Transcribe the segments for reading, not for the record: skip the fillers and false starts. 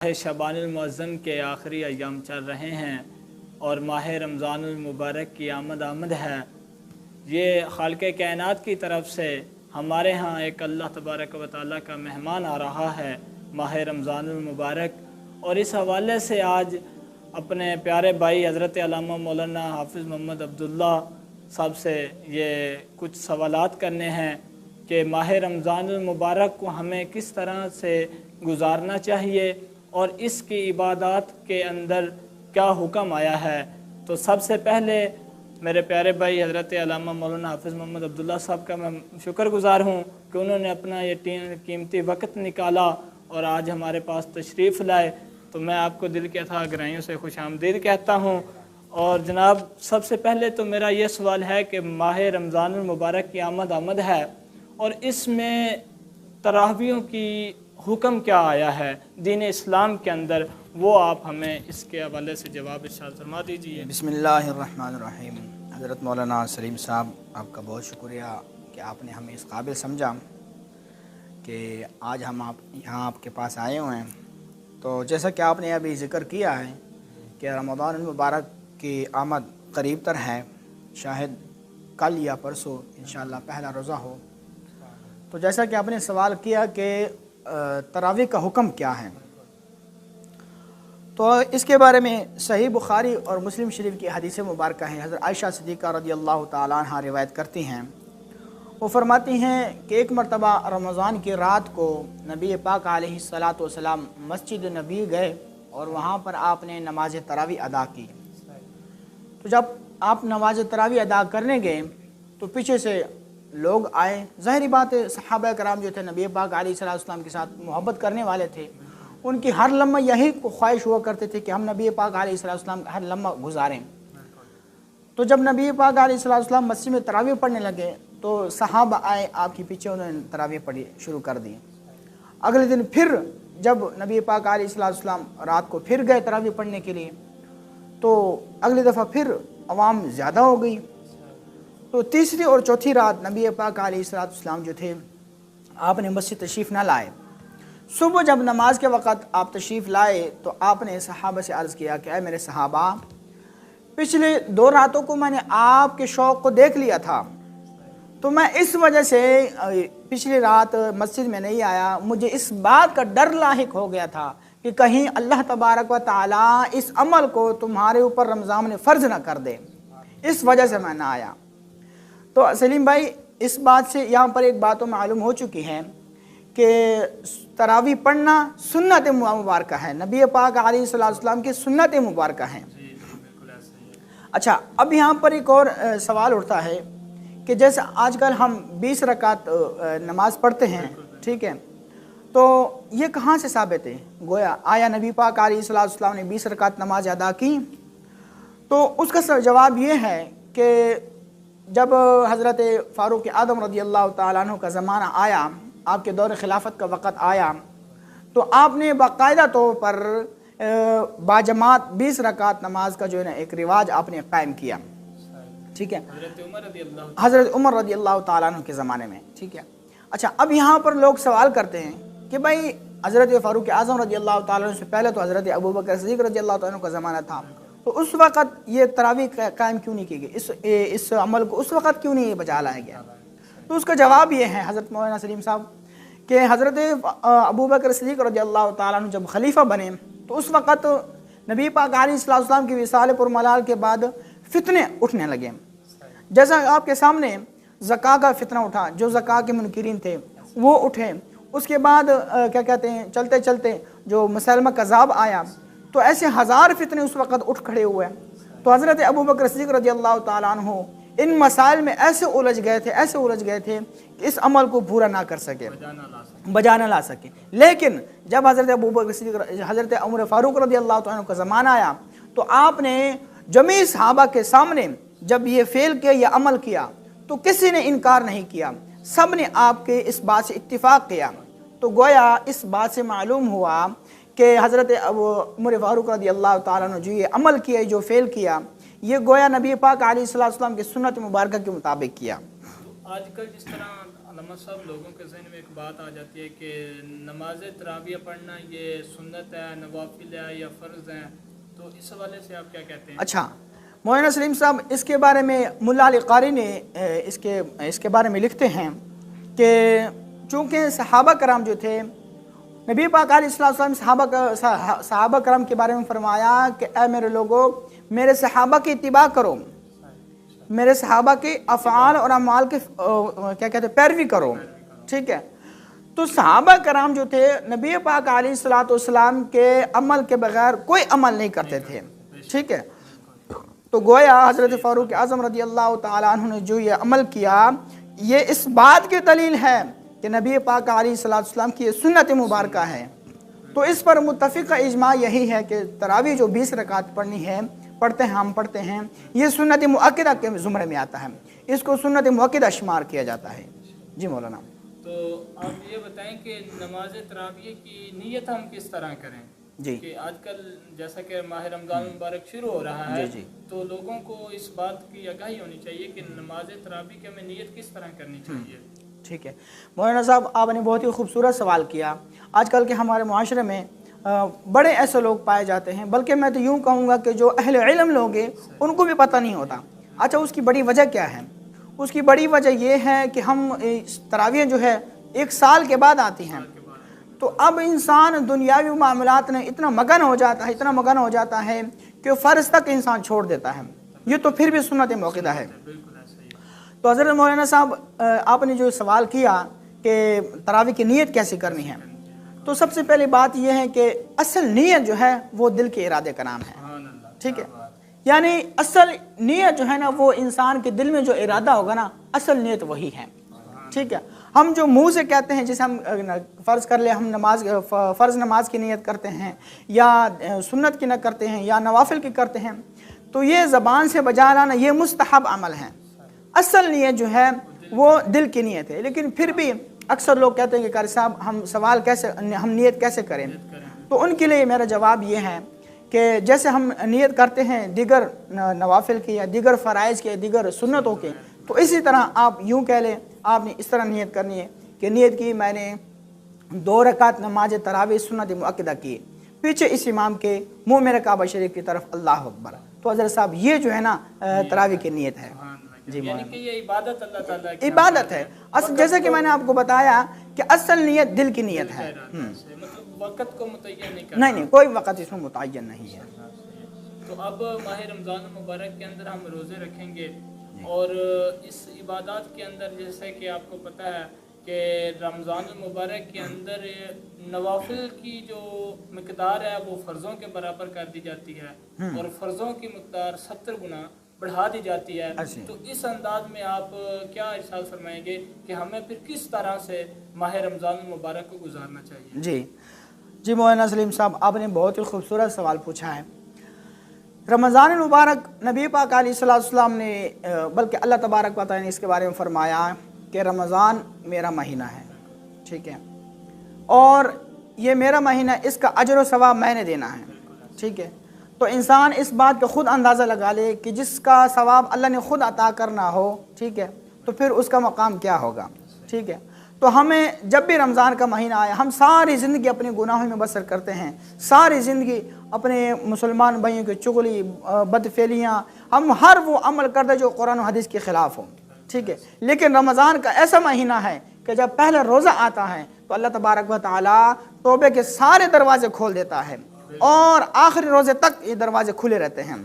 शबान मुअज़्ज़म के आखिरी अय्याम चल रहे हैं और माह रमज़ान मुबारक की आमद है। ये खालिक़ कायनात की तरफ से हमारे यहाँ एक अल्लाह तबारक व तआला का मेहमान आ रहा है माह रमज़ान मुबारक। और इस हवाले से आज अपने प्यारे भाई हज़रत अल्लामा मौलाना हाफ़िज़ मोहम्मद अब्दुल्ला साहब से ये कुछ सवालात करने हैं कि माह रमज़ान मुबारक को हमें किस तरह से गुजारना चाहिए और इसकी इबादत के अंदर क्या हुक्म आया है। तो सबसे पहले मेरे प्यारे भाई हज़रत अल्लामा मौलाना हाफ़िज़ मोहम्मद अब्दुल्ला साहब का मैं शुक्रगुज़ार हूँ कि उन्होंने अपना ये कीमती वक्त निकाला और आज हमारे पास तशरीफ़ लाए। तो मैं आपको दिल के अथाह गहराइयों से खुश आमदीद कहता हूँ। और जनाब सबसे पहले तो मेरा ये सवाल है कि माह रमज़ान मुबारक की आमद है और इसमें तरावियों की हुक्म क्या आया है दीन इस्लाम के अंदर, वो आप हमें इसके हवाले से जवाब इरशाद फरमा दीजिए। बिस्मिल्लाहिर्रहमानिर्रहीम। हज़रत मौलाना सलीम साहब, आपका बहुत शुक्रिया कि आपने हमें इस काबिल समझा कि आज हम यहाँ आपके पास आए हुए हैं। तो जैसा कि आपने अभी ज़िक्र किया है कि रमज़ान मुबारक की आमद करीब तर है, शायद कल या परसों इंशाअल्लाह पहला रोज़ा हो। तो जैसा कि आपने सवाल किया कि तरावी का हुक्म क्या है, तो इसके बारे में सही बुखारी और मुस्लिम शरीफ की हदीस मुबारक है। हज़रत आयशा सिद्दीक़ा रज़ियल्लाहु ताला अन्हा रिवायत करती हैं, वो फरमाती हैं कि एक मरतबा रमज़ान की रात को नबी पाक अलैहिस्सलातु वस्सलाम मस्जिद नबी गए और वहाँ पर आपने नमाज तरावी अदा की। तो जब आप नमाज तरावी अदा करने गए तो पीछे से लोग आए। ज़ाहिरी बात है, सहाबा कराम जो थे नबी पाक अलैहिस्सलाम के साथ मोहब्बत करने वाले थे, उनकी हर लम्हा यही ख्वाहिश हुआ करते थे कि हम नबी पाक अलैहिस्सलाम हर लम्हा गुजारें। तो जब नबी पाक अलैहिस्सलाम मस्जिद में तरावी पढ़ने लगे तो सहाबा आए आपके पीछे, उन्होंने तरावी पढ़ी शुरू कर दी। अगले दिन फिर जब नबी पाक अलैहिस्सलाम रात को फिर गए तरावी पढ़ने के लिए तो अगली दफ़ा फिर अवाम ज़्यादा हो गई। तो तीसरी और चौथी रात नबी पाक अलैहिस्सलाम जो थे आपने मस्जिद तशरीफ़ न लाए। सुबह जब नमाज के वक़्त आप तशरीफ़ लाए तो आपने सहाबा से अर्ज़ किया कि ऐ मेरे सहाबा, पिछले 2 रातों को मैंने आपके शौक़ को देख लिया था, तो मैं इस वजह से पिछली रात मस्जिद में नहीं आया। मुझे इस बात का डर लाहिक हो गया था कि कहीं अल्लाह तबारक व तआला इस अमल को तुम्हारे ऊपर रमज़ान में फ़र्ज़ न कर दे, इस वजह से मैं ना आया। तो सलीम भाई, इस बात से यहाँ पर एक बात तो मालूम हो चुकी है कि तरावी पढ़ना सुन्नत मुबारक है, नबी पाक अलैहिस्सलाम की सुन्नत मुबारक है। अच्छा, अब यहाँ पर एक और सवाल उठता है कि जैसे आजकल हम 20 रकात नमाज पढ़ते हैं, ठीक है, तो ये कहाँ से साबित है? गोया आया नबी पाक अलैहिस्सलाम ने 20 रकात नमाज अदा की? तो उसका जवाब ये है कि जब हज़रत फ़ारूक आज़म रज़ियल्लाहु ताला अन्हु का ज़माना आया, आपके दौर खिलाफत का वक़्त आया, तो आपने बाकायदा तौर पर बाजमात 20 रकात नमाज का जो है ना एक रिवाज आपने कायम किया, ठीक है, हज़रत उमर रज़ियल्लाहु ताला अन्हु के ज़माने में, ठीक है। अच्छा, अब यहाँ पर लोग सवाल करते हैं कि भाई हज़रत फ़ारूक आज़म रज़ियल्लाहु ताला अन्हु से पहले तो हज़रत अबू बकर सिद्दीक़ रज़ियल्लाहु ताला अन्हु का ज़माना था, तो उस वक़्त ये तरावी कायम क्यों नहीं की गई? इस अमल को उस वक़्त क्यों नहीं बजा लाया गया? तो उसका जवाब ये है हज़रत मौलाना सलीम साहब कि हज़रत अबू बकर सिद्दीक़ रज़ियल्लाहु ताला अन्हु जब खलीफा बने तो उस वक़्त नबी पाक अलैहिस्सलाम की विसाल पर मलाल के बाद फितने उठने लगे। जैसा आपके सामने ज़का का फितना उठा, जो ज़का के मुनकिरीन थे वो उठे, उसके बाद क्या कहते हैं, चलते चलते जो मुसलमा कज़ाब आया, तो ऐसे 1000 फितने उस वक़्त उठ खड़े हुए। तो हज़रत अबू बकर सिद्दीक़ रज़ियल्लाहु ताला अन्हु इन मसाइल में ऐसे उलझ गए थे कि इस अमल को पूरा ना कर सके, बजा ना ला सके। लेकिन जब हज़रत अबू बकर सिद्दीक़, हज़रत उमर फ़ारूक रज़ियल्लाहु ताला अन्हु का ज़माना आया तो आपने जमी सहाबा के सामने जब ये फ़ेल किया, ये अमल किया, तो किसी ने इनकार नहीं किया, सब ने आपके इस बात से इत्तिफ़ाक़ किया। तो गोया इस बात से मालूम हुआ कि हज़रत उमर फ़ारूक रज़ियल्लाहु ताला अन्हु जो ये अमल किया, जो फ़ेल किया, ये गोया नबी पाक अलैहिस्सलाम की सुन्नत मुबारक के मुताबिक किया। आजकल जिस तरह लम्हा साहब, लोगों के जहन में एक बात आ जाती है कि नमाज तराविया पढ़ना ये सुन्नत है, नवाफिल है या फ़र्ज़ है, तो इस हवाले से आप क्या कहते हैं? अच्छा, मौलाना सलीम साहब इसके बारे में मुल्ला अली कारी ने इसके बारे में लिखते हैं कि चूँकि सहाबा कराम जो थे, नबी पाक अलैहिस्सलाम सहाबा कराम के बारे में फरमाया कि ऐ मेरे लोगों, मेरे सहाबा की इत्तिबा करो, मेरे सहाबा के अफ़आल और अमाल के क्या कहते हैं पैरवी करो। ठीक है, तो सहाबा कराम जो थे नबी पाक अलैहिस्सलाम के अमल के बगैर कोई अमल नहीं करते थे। ठीक है, तो गोया हज़रत फ़ारूक आज़म रज़ी अल्लाह तआला अन्हु ने जो ये अमल किया, ये इस बात की दलील है कि नबी पाक अलैहिस्सलाम की ये सुन्नत मुबारक है। तो इस पर मुत्तफ़िक़ इजमा यही है कि तरावी जो 20 रकात पढ़नी है, हम पढ़ते हैं, ये सुन्नत मुअक्कदा के ज़ुमरे में आता है, इसको सुन्नत मुअक्कदा शुमार किया जाता है। जी मौलाना, तो आप ये बताएं कि नमाज तराविया की नीयत हम किस तरह करें? जी, कि आजकल जैसा कि माह रमज़ान मुबारक शुरू हो रहा है, जी, तो लोगों को इस बात की आगाही होनी चाहिए कि नमाज तरावी की हमें नीयत किस तरह करनी चाहिए। ठीक है मौलाना साहब, आपने बहुत ही खूबसूरत सवाल किया। आजकल के हमारे माशरे में बड़े ऐसे लोग पाए जाते हैं, बल्कि मैं तो यूँ कहूँगा कि जो अहले इल्म लोग हैं उनको भी पता नहीं होता। अच्छा, उसकी बड़ी वजह क्या है? उसकी बड़ी वजह ये है कि हम तरावियाँ जो है 1 साल के बाद आती हैं, तो अब इंसान दुनियावी मामलात में इतना मगन हो जाता है कि फ़र्ज़ तक इंसान छोड़ देता है। ये तो फिर भी सुन्नत मुअक्कदा है। तो हज़रत मौलाना साहब, आपने जो सवाल किया कि तरावी की नीयत कैसे करनी है, तो सबसे पहली बात यह है कि असल नीयत जो है वो दिल के इरादे का नाम है। ठीक है, यानी असल नीयत जो है ना, वो इंसान के दिल में जो इरादा होगा ना, असल नीयत वही है। ठीक है, हम जो मुंह से कहते हैं, जैसे हम फ़र्ज़ कर ले हम फ़र्ज़ नमाज की नीयत करते हैं या सुन्नत की न करते हैं या नवाफिल की करते हैं, तो ये ज़बान से बजा लाना ये मुस्तहब अमल है। असल नीयत जो है वो दिल की नीयत है। लेकिन फिर भी अक्सर लोग कहते हैं कि कारी साहब हम नीयत कैसे करें? तो उनके लिए मेरा जवाब ये है कि जैसे हम नीयत करते हैं दीगर नवाफिल की या दीगर फ़राइज़ के, दीगर सुन्नतों के, तो इसी तरह आप यूँ कह लें, आपने इस तरह नीयत करनी है कि नीयत की मैंने 2 रकात नमाज तरावी सुन्नत मुअक्कदा की, पीछे इस इमाम के मुँह मेरे काबा शरीफ की तरफ अल्लाह अकबर। तो हज़रत साहब ये जो है ना तरावी की नीयत है। जी, यानी कि ये इबादत अल्लाह ताला की इबादत है। जैसे कि मैंने आपको बताया कि असल नीयत दिल की नीयत है। मतलब वक़्त को मुतय्यन नहीं करना। नहीं, कोई वक़्त इसमें मुतय्यन नहीं है। तो अब माह रमज़ान मुबारक के अंदर हम रोज़े रखेंगे और इस इबादत के अंदर जैसे कि आपको पता है कि रमज़ान मुबारक के अंदर नवाफिल की जो मकदार है वो फ़र्ज़ों के बराबर कर दी जाती है और फ़र्ज़ों की मकदार 70 गुना बढ़ा दी जाती है। तो इस अंदाज में आप क्या इरशाद फरमाएंगे कि हमें फिर किस तरह से माह रमज़ान मुबारक को गुजारना चाहिए? जी मौलाना सलीम साहब, आपने बहुत ही खूबसूरत सवाल पूछा है। रमज़ान मुबारक नबी पाक अलैहिस्सलाम ने बल्कि अल्लाह तबारक व तआला ने इसके बारे में फरमाया कि रमज़ान मेरा महीना है। ठीक है, और ये मेरा महीना, इसका अजर व सवाब मैंने देना है। ठीक है, तो इंसान इस बात का ख़ुद अंदाज़ा लगा ले कि जिसका सवाब अल्लाह ने ख़ुद अता करना हो, ठीक है, तो फिर उसका मकाम क्या होगा। ठीक है, तो हमें जब भी रमज़ान का महीना आया, हम सारी ज़िंदगी अपने गुनाहों में बसर करते हैं, सारी ज़िंदगी अपने मुसलमान भाइयों की चुगली, बदफेलियाँ, हम हर वो अमल करते जो कुरान और हदीस के ख़िलाफ़ हो। ठीक है, लेकिन रमज़ान का ऐसा महीना है कि जब पहला रोज़ा आता है तो अल्लाह तबारक व तआला तौबे के सारे दरवाज़े खोल देता है और आखिरी रोज़े तक ये दरवाज़े खुले रहते हैं।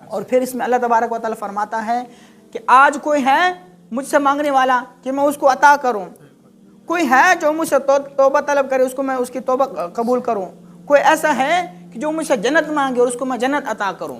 और फिर इसमें अल्लाह तबारक व तआला फरमाता है कि आज कोई है मुझसे मांगने वाला कि मैं उसको अता करूं, कोई है जो मुझसे तौबा तलब करे उसको मैं उसकी तौबा कबूल करूं, कोई ऐसा है कि जो मुझसे जन्नत मांगे और उसको मैं जन्नत अता करूं।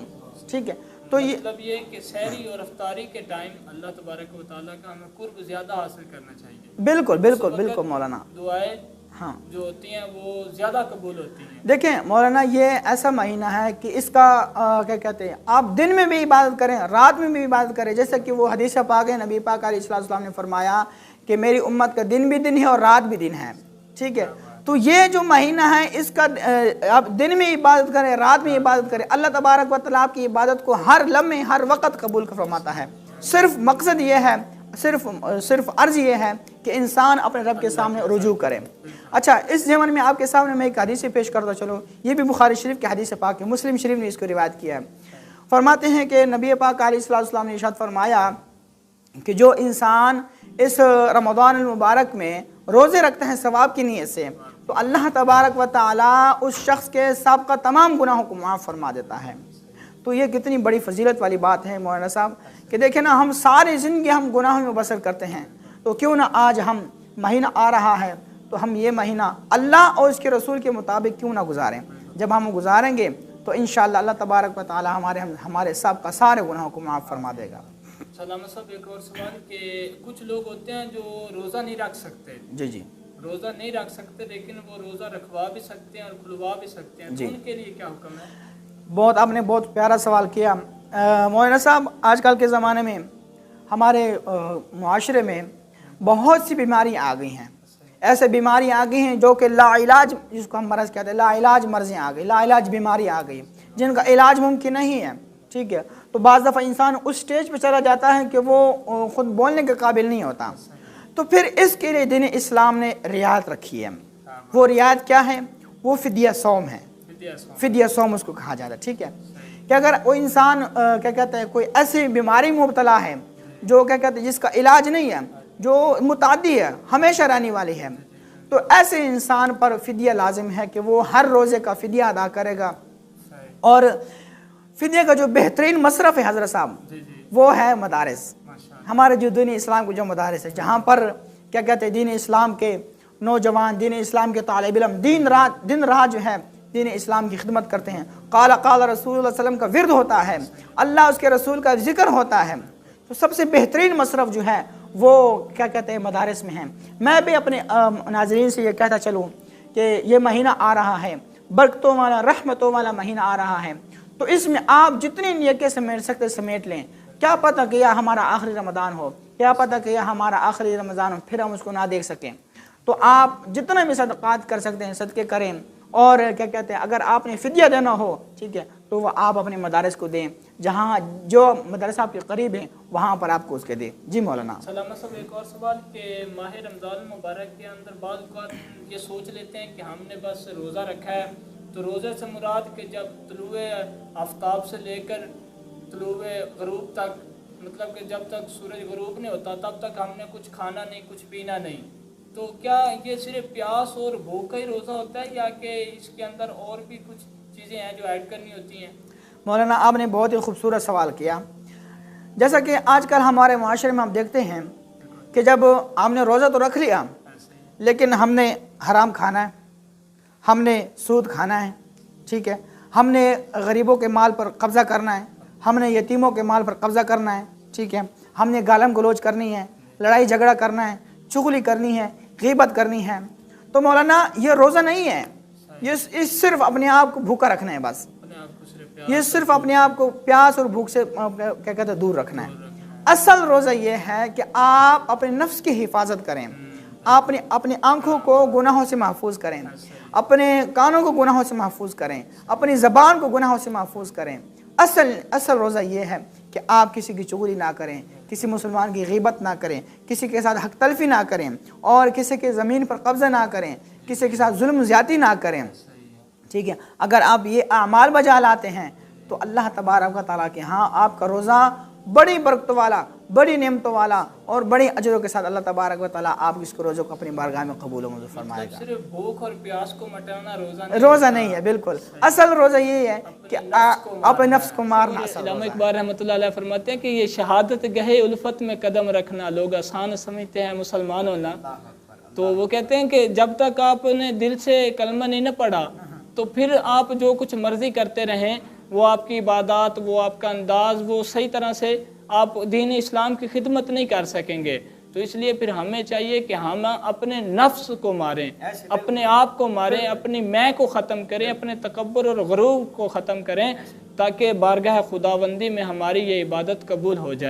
ठीक है, तो ये मतलब ये कि सहरी और इफ्तारी के टाइम अल्लाह तबारक व तआला का हमें कुर्ब ज़्यादा हासिल करना चाहिए। बिल्कुल बिल्कुल बिल्कुल मौलाना, दुआएं हाँ जो होती हैं वो ज़्यादा कबूल होती हैं। देखें मौलाना, ये ऐसा महीना है कि इसका क्या कहते हैं, आप दिन में भी इबादत करें, रात में भी इबादत करें। जैसे कि वो हदीस पाक है, नबी पाक अलैहिस्सलाम ने फरमाया कि मेरी उम्मत का दिन भी दिन है और रात भी दिन है। ठीक है, तो ये जो महीना है इसका आप दिन में इबादत करें, रात में इबादत करें, अल्लाह तबारक व तआला आपकी इबादत को हर लम्हे हर वक्त कबूल फरमाता है। सिर्फ मकसद ये है, सिर्फ अर्ज ये है कि इंसान अपने रब के सामने रुजू करे। अच्छा, इस ज़मन में आपके सामने मैं एक हदीस पेश करता चलो, ये भी बुखारी शरीफ की हदीस पाक है, मुस्लिम शरीफ ने इसको रिवायत किया है। फरमाते हैं कि नबी पाक अलैहिस्सलाम ने इरशाद फरमाया कि जो इंसान इस रमज़ान मुबारक में रोज़े रखते हैं सवाब की नीयत से, तो अल्लाह तबारक व तआला उस शख्स के साबिक़ा तमाम गुनाहों को माफ़ फरमा देता है। तो ये कितनी बड़ी फजीलत वाली बात है मौलाना साहब कि देखें ना, हम सारी ज़िंदगी हम गुनाहों में बसर करते हैं, तो क्यों ना आज हम महीना आ रहा है तो हम ये महीना अल्लाह और उसके रसूल के मुताबिक क्यों ना गुजारें। जब हम गुजारेंगे तो इंशाअल्लाह अल्लाह तबारक व तआला हमारे साबिक़ा सारे गुनाहों को माफ़ फरमा देगा। सलाम साहब, एक और सवाल कि कुछ लोग होते हैं जो रोज़ा नहीं रख सकते, जी रोज़ा नहीं रख सकते लेकिन वो रोज़ा रखवा भी सकते हैं और खुलवा भी सकते हैं, तो उनके लिए क्या हुक्म है? आपने बहुत प्यारा सवाल किया मौलाना साहब। आजकल के ज़माने में हमारे मुआशरे में बहुत सी बीमारियाँ आ गई हैं, ऐसे बीमारियाँ आ गई हैं जो कि लाइलाज, जिसको हम मर्ज़ कहते हैं, लाइलाज मर्ज़ें आ गई, लाइलाज बीमारी आ गई जिनका इलाज मुमकिन नहीं है। ठीक है, तो बाज़ दफ़ा इंसान उस स्टेज पर चला जाता है कि वो ख़ुद बोलने के काबिल नहीं होता, तो फिर इसके लिए दीन इस्लाम ने रियायत रखी है। वो रियायत क्या है? वो फिदिया सौम है, फिदिया सौम उसको कहा जाता है। ठीक है, कि अगर वो इंसान क्या कहते हैं कोई ऐसी बीमारी में मुब्तला है जो क्या कहते हैं जिसका इलाज नहीं है, जो मुतादी है, हमेशा रहने वाली है, तो ऐसे इंसान पर फिदिया लाजिम है कि वो हर रोज़े का फिदिया अदा करेगा। और फिदिया का जो बेहतरीन मसरफ़ है हज़रत साहब, वो है मदारिस, हमारे जो दीन इस्लाम के जो मदारिस है, जहाँ पर क्या कहते हैं दीन इस्लाम के नौजवान, दीन इस्लाम के तालिब इल्म दिन रात जो है दीन इस्लाम की खिदमत करते हैं। काला काला रसूलुल्लाह सल्लल्लाहु अलैहि वसल्लम का विर्द होता है, अल्लाह उसके रसूल का जिक्र होता है, तो सबसे बेहतरीन मसरफ़ जो है वो क्या कहते हैं मदारिस में है। मैं भी अपने नाज़रीन से ये कहता चलूँ कि ये महीना आ रहा है, बरकतों वाला, रहमतों वाला महीना आ रहा है, तो इसमें आप जितनी नियतें समेट सकते समेट लें। क्या पता कि यह हमारा आखिरी रमज़ान हो, क्या पता कि यह हमारा आखिरी रमज़ान हो, फिर हम उसको ना देख सकें। तो आप जितने भी सदक़ात कर सकते हैं सदक़े करें, और क्या कहते हैं अगर आपने फिदिया देना हो, ठीक है, तो वह आप अपने मदारिस को दें, जहाँ जो मदरसा आपके करीब है वहाँ पर आपको उसके दें। जी मौलाना। सलाम साहब, एक और सवाल कि माह रमज़ान मुबारक के अंदर बाज़ औक़ात ये सोच लेते हैं कि हमने बस रोज़ा रखा है, तो रोज़े से मुराद कि जब तुलुए आफ्ताब से लेकर तुलुए ग़ुरूब तक, मतलब कि जब तक सूरज ग़ुरूब नहीं होता तब तक हमने कुछ खाना नहीं, कुछ पीना नहीं, तो क्या ये सिर्फ प्यास और भूख का ही रोज़ा होता है या कि इसके अंदर और भी कुछ चीज़ें हैं जो ऐड करनी होती हैं? मौलाना, आपने बहुत ही खूबसूरत सवाल किया। जैसा कि आजकल हमारे माशरे में हम देखते हैं कि जब हमने रोज़ा तो रख लिया लेकिन हमने हराम खाना है, हमने सूद खाना है, ठीक है, हमने गरीबों के माल पर कब्ज़ा करना है, हमने यतीमों के माल पर कब्ज़ा करना है, ठीक है, हमने गालम गलोच करनी है, लड़ाई झगड़ा करना है, चुगली करनी है, गीबत करनी है। तो मौलाना ये रोज़ा नहीं है, ये सिर्फ अपने आप को भूखा रखना है, बस ये सिर्फ अपने आप को प्यास और भूख से क्या कहते हैं दूर रखना है। असल रोज़ा ये है कि आप अपने नफ्स की हिफाजत करें, आपने अपनी आँखों को गुनाहों से महफूज करें, अपने कानों को गुनाहों से महफूज करें, अपनी ज़बान को गुनाहों से महफूज करें। असल रोज़ा ये है कि आप किसी की चुगली ना करें, किसी मुसलमान की गीबत ना करें, किसी के साथ हक तलफी ना करें, और किसी के ज़मीन पर कब्ज़ा ना करें, किसी के साथ जुल्म ज़्यादती ना करें। ठीक है, अगर आप ये आमाल बजा लाते हैं तो अल्लाह तबारक व तआला के यहाँ आपका रोज़ा बड़ी बरकत वाला, बड़ी नेमतों वाला और बड़ी अजरों के साथ अल्लाह तबारक व तआला आप इसको रोज़ों को अपनी बारगाह में कबूल व मंजूर फरमाएगा। सिर्फ भूख और प्यास को मिटाना रोज़ा नहीं है, बिल्कुल असल रोज़ा ये है कि अपने नफ्स को मारना। इल्लामा इकबाल रहमतुल्लाह अलैह फरमाते हैं कि ये शहादत गहे उल्फत में कदम रखना लोग आसान समझते हैं मुसलमान होना। तो वो कहते हैं कि जब तक आपने दिल से कलमा नहीं न पढ़ा तो फिर आप जो कुछ मर्ज़ी करते रहें, वो आपकी इबादत, वो आपका अंदाज़, वो सही तरह से आप दीन इस्लाम की खिदमत नहीं कर सकेंगे। तो इसलिए फिर हमें चाहिए कि हम अपने नफ्स को मारें, अपने आप को मारें, अपनी मैं को ख़त्म करें, अपने तकब्बुर और गुरूर को ख़त्म करें, ताकि बारगाह खुदाबंदी में हमारी ये इबादत कबूल हो जाए।